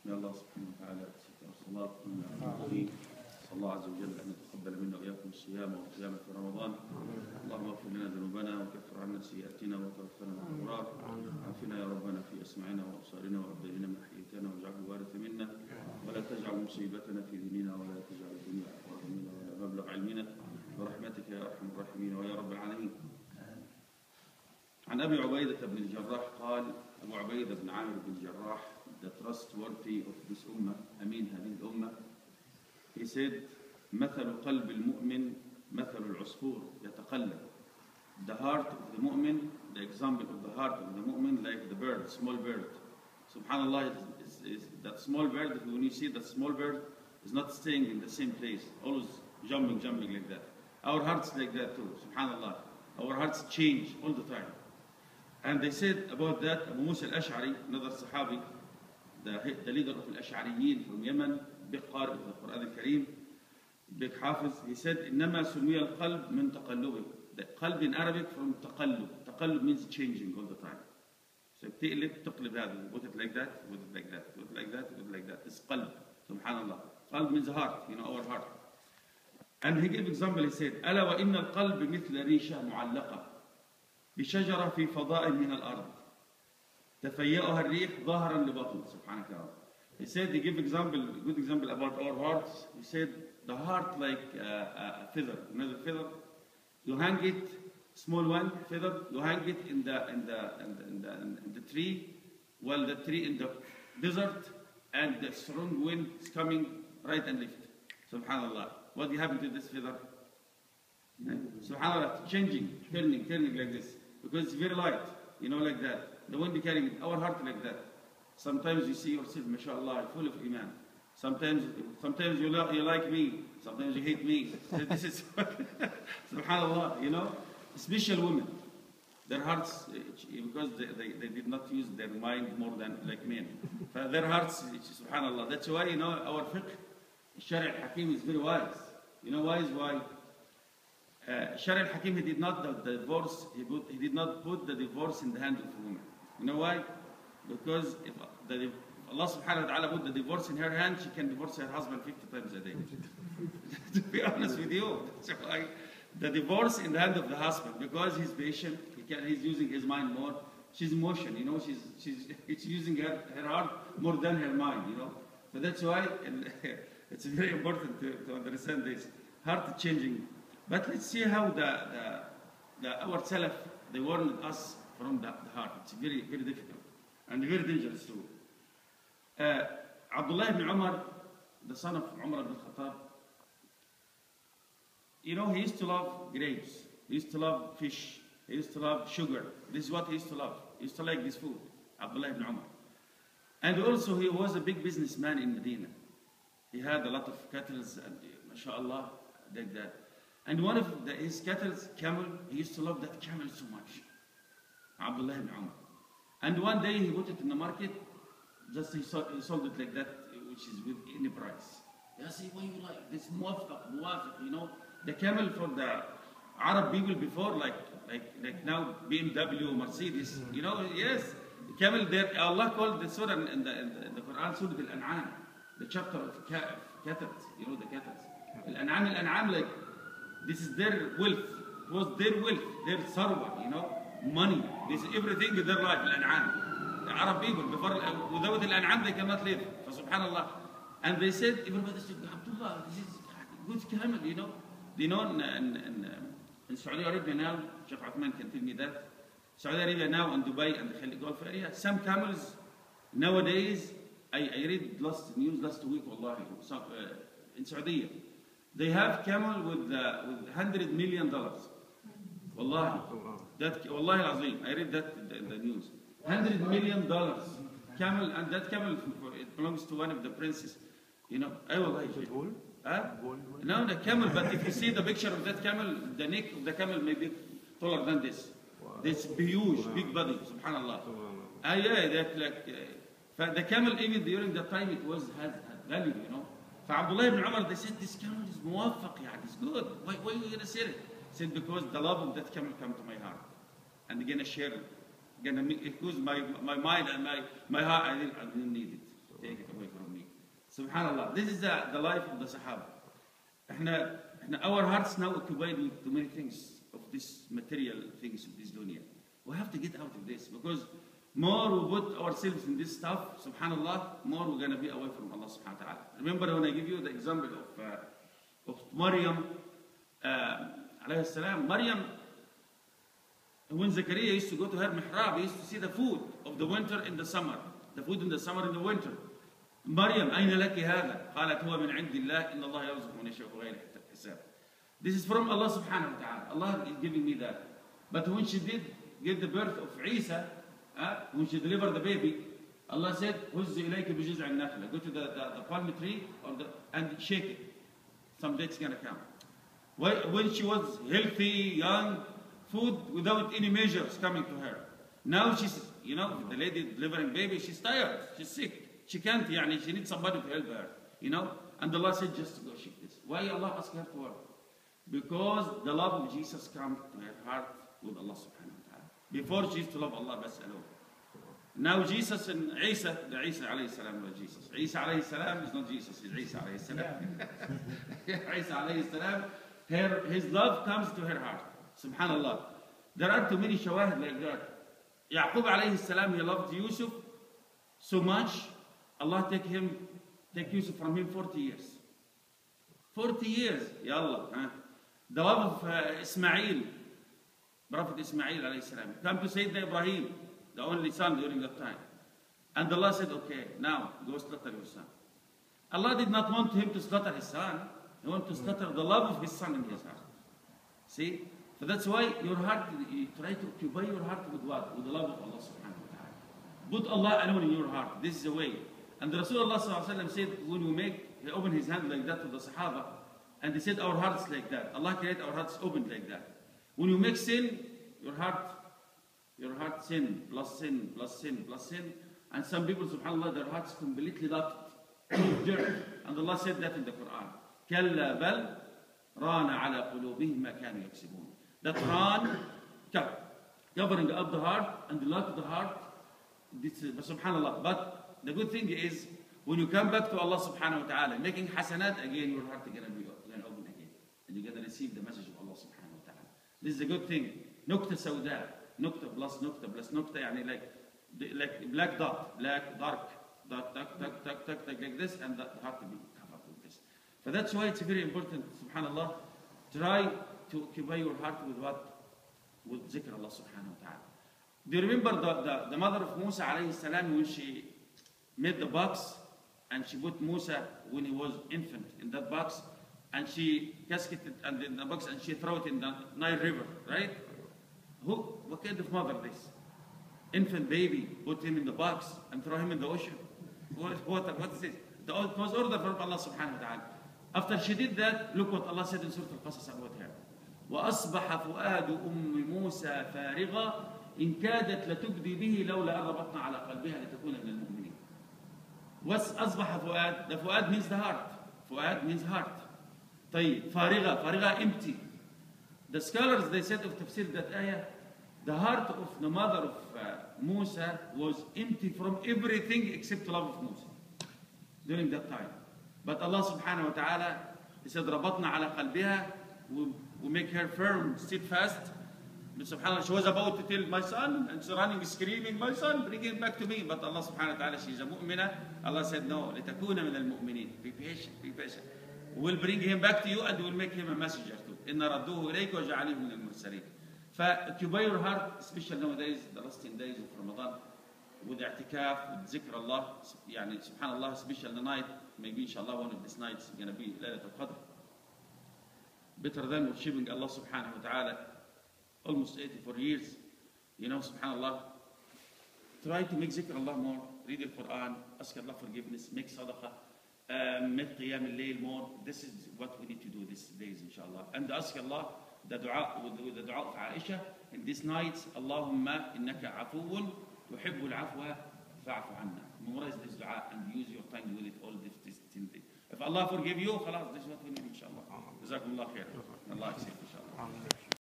يا الله سبحانه وتعالى الصلاة والسلام صلى الله عز وجل أن يتقبل منا وإياكم الصيام والقيام في رمضان. اللهم اغفر لنا ذنوبنا وكفر عنا سيئاتنا وتوفنا مع الأبرار. عافنا يا ربنا في أسماعنا وأبصارنا وأبداننا ما أحييتنا واجعله الوارث منا ولا تجعل مصيبتنا في ديننا ولا تجعل الدنيا أكبر همنا ولا مبلغ علمنا برحمتك يا أرحم الراحمين ويا رب العالمين. عن أبي عبيدة بن الجراح قال: أبو عبيدة بن عامر بن الجراح, the trustworthy of this ummah, أمين هذه الأمة, he said: مثل قلب المؤمن مثل العصفور يتقلب. The heart of the mu'min, the example of the heart of the mu'min, like the bird, small bird. Subhanallah, that small bird, when you see that small bird, is not staying in the same place, always jumping like that. Our hearts like that too, subhanallah. Our hearts change all the time. And they said about that, Abu Musa al-Ash'ari, another Sahabi, the leader of al-Ash'ariyin from Yemen, big qari of the Quran al-Kareem, big hafiz, he said: إنما سمي القلب من تقلبه. The qalb in Arabic from taqallub. Taqallub means changing all the time. So تقلب هذا, put it like that, put it like that, put it like that, put it like that. It's qalb, subhanallah. Qalb means heart, our heart. And he gave example, he said: ألا وإن القلب مثل ريشة معلقة بشجرة في فضاء من الأرض تفيأها الريح ظهرا لبطن. سبحانك يا رب. He said, he gave example, a good example about our hearts. He said, the heart like a feather, another feather. You hang it, small one feather. You hang it in the tree, while the tree in the desert, and the strong wind is coming right and left. Subhanallah. What happened to this feather? Subhanallah, changing, turning like this, because it's very light, like that. The wind carrying it, our heart like that. Sometimes you see yourself, mashallah, full of iman. Sometimes you like me, sometimes you hate me. This is subhanallah, special women. Their hearts, because they did not use their mind more than like men. Their hearts, subhanallah. That's why, our fiqh, Shari al-Hakim is very wise. Why? Shari al-Hakim, he did not he did not put the divorce in the hand of a woman. You know why? Because if Allah subhanahu wa ta'ala put the divorce in her hand, she can divorce her husband 50 times a day. To be honest with you, that's why the divorce in the hand of the husband, because he's patient, he's using his mind more. She's emotion, she's using her heart more than her mind, So that's why it's very important to understand this heart changing. But let's see how our Salaf, they warned us from the heart. It's very, very difficult and very dangerous too. Abdullah ibn Umar, the son of Umar ibn Khattab, he used to love grapes, he used to love fish, he used to love sugar. This is what he used to love. He used to like this food, Abdullah ibn Umar. And also he was a big businessman in Medina. He had a lot of cattle and mashallah, like that. And one of his cattle, camel, he used to love that camel so much, Abdullah ibn Umar. And one day he put it in the market, just he sold it like that, which is with any price. I say, why you like this muwafiq, the camel for the Arab people before, like now BMW, Mercedes, yes, the camel there. Allah called the surah in the Quran, Surah Al-An'am, the chapter of cattle, the cattle. Al-An'am, like this is their wealth. It was their wealth, their sarwa, money. This everything in their life. Al-An'am, the Arab people before, without Al-An'am they cannot live. Subhanallah. And they said, everybody said, Abdullah, this is good camel, in Saudi Arabia now, Sheikh Uthman can tell me that. Saudi Arabia now and Dubai and the Khalid Gulf area, some camels nowadays, I read news last week, wallahi, in Saudi, they have camel with $100 million. Wallahi. Wallahi al-Azim. I read that in the news. $100 million. Camel, and that camel, it belongs to one of the princes. I wallahi. No, the camel, but if you see the picture of that camel, the neck of the camel may be taller than this. Wow. This huge, big body, subhanallah. Yeah, that like, the camel, even during that time, it had value, For Abdullah ibn Umar, they said, this camel is muwaffaq, it's good. Why are you going to sell it? He said, because the love of that camel come to my heart. And they're going to share it. Because my mind and my heart, I didn't need it. Take it away from me. Subhanallah. This is the life of the Sahaba. Our hearts now occupied with too many things of this material things of this dunya. We have to get out of this, because more we put ourselves in this stuff, subhanallah, more we're going to be away from Allah subhanahu wa ta'ala. Remember when I give you the example of Maryam, alayhi salam. Maryam, when Zakaria used to go to her mihrab, he used to see the food of the winter in the summer, the food in the summer in the winter. Maryam, أين لك هذا؟ قالت هو من عند الله إن الله يرزق من يشاء بغير حساب. This is from Allah subhanahu wa ta'ala. Allah is giving me that. But when she did get the birth of Isa, when she delivered the baby, Allah said, هز إليك بجذع النخلة. Go to the palm tree and shake it. Some date's going to come. When she was healthy, young, food without any measures coming to her. Now she's, the lady delivering baby, she's tired, she's sick. She can't, she needs somebody to help her, And Allah said, just go shake this. Why Allah asked her to work? Because the love of Jesus comes to her heart with Allah subhanahu wa ta'ala. Before she used to love Allah bas alone. Now Jesus and Isa, the Isa alayhi salam was Jesus. Isa alayhi salam is not Jesus, it's Isa alayhi salam. Isa alayhi salam, his love comes to her heart. Subhanallah. There are too many shawahid like that. Yaqub alayhi salam, he loved Yusuf so much, Allah take Yusuf from him 40 years. 40 years, Ya Allah. The love of Ismail, Prophet Ismail alayhi salam, come to Sayyidina Ibrahim, the only son during that time. And Allah said, okay, now go slaughter your son. Allah did not want him to slaughter his son. He wanted to slaughter the love of his son in his heart. See? So that's why your heart, you try to occupy your heart with what? With the love of Allah subhanahu wa ta'ala. Put Allah alone in your heart. This is the way. And Rasulullah sallallahu alayhi wa sallam said, when he opened his hand like that to the Sahaba, and he said our hearts like that. Allah created our hearts open like that. When you make sin, your heart sin, plus sin, plus sin, plus sin. And some people, subhanAllah, their hearts completely locked in dirt. And Allah said that in the Quran. كَلَّا بَلْ رَانَ عَلَى قُلُوبِهِمْ مَا كَانُوا يَكْسِبُونَ. That ran, covering up the heart and locked the heart. This is, subhanAllah. But the good thing is, when you come back to Allah subhanahu wa ta'ala, making hasanat, again your heart is going to be open again. And you're going to receive the message of Allah subhanahu wa ta'ala. This is a good thing. Nukta sawda. Nukta plus nukta plus nukta. Like black dot. Black, dark. Dot, like this. And the heart to be covered with this. So that's why it's very important, subhanallah, try to occupy your heart with what? With zikr Allah subhanahu wa ta'ala. Do you remember the mother of Musa alayhi salam when she made the box and she put Musa when he was infant in that box and she casketed and in the box and she threw it in the Nile River, right? What kind of mother this? Infant baby, put him in the box and throw him in the ocean. What is this? It was order from Allah subhanahu wa ta'ala. After she did that, look what Allah said in Surah Al-Qasas about her. وَأَصْبَحَ فُؤَادُ أُمِّ مُوسَى فَارِغًا إن كادت لتبدي به لولا أن ربطنا على قلبها لتكون من المؤمنين. What's أصبح فؤاد? The فؤاد means the heart. فؤاد means heart. طيب فارغة empty. The scholars, they said of tafsir that ayah, the heart of the mother of Musa was empty from everything except the love of Musa during that time. But Allah subhanahu wa ta'ala, He said ربطنا على قلبها, we make her firm, steadfast. But subhanAllah, she was about to tell my son, and she's running, screaming, my son, bring him back to me. But Allah subhanahu wa ta'ala, she's a mu'mina. Allah said, no, لِتَكُونَ مِنَ الْمُؤْمِنِينَ. Be patient, be patient. We'll bring him back to you and we'll make him a messenger too. إِنَّ رَدُّوهُ إِلَيْكَ وَجَعَلِهُ مِنَ الْمُرْسَلِينَ. Occupy your heart, especially nowadays, the last 10 days of Ramadan, with i'tikaf, with zikr Allah, subhanAllah, especially the night, maybe inshallah one of these nights is going to be Laylat al-Qadr. Better than worshipping Allah subhanahu wa ta'ala almost 84 years, subhanAllah. Try to make zikr Allah more, read the Quran, ask Allah forgiveness, make sadaqah, make qiyam al-layl more. This is what we need to do these days, inshallah. And ask Allah the dua, with the dua of Aisha in these nights, Allahumma innaka afuun tuhibbu al-afwa fa'afu anna. Memorize this dua and use your time with it all this 10 days. If Allah forgive you, khalas, this is what we need, inshallah. Jazakumullah khair. Allah accept, inshallah.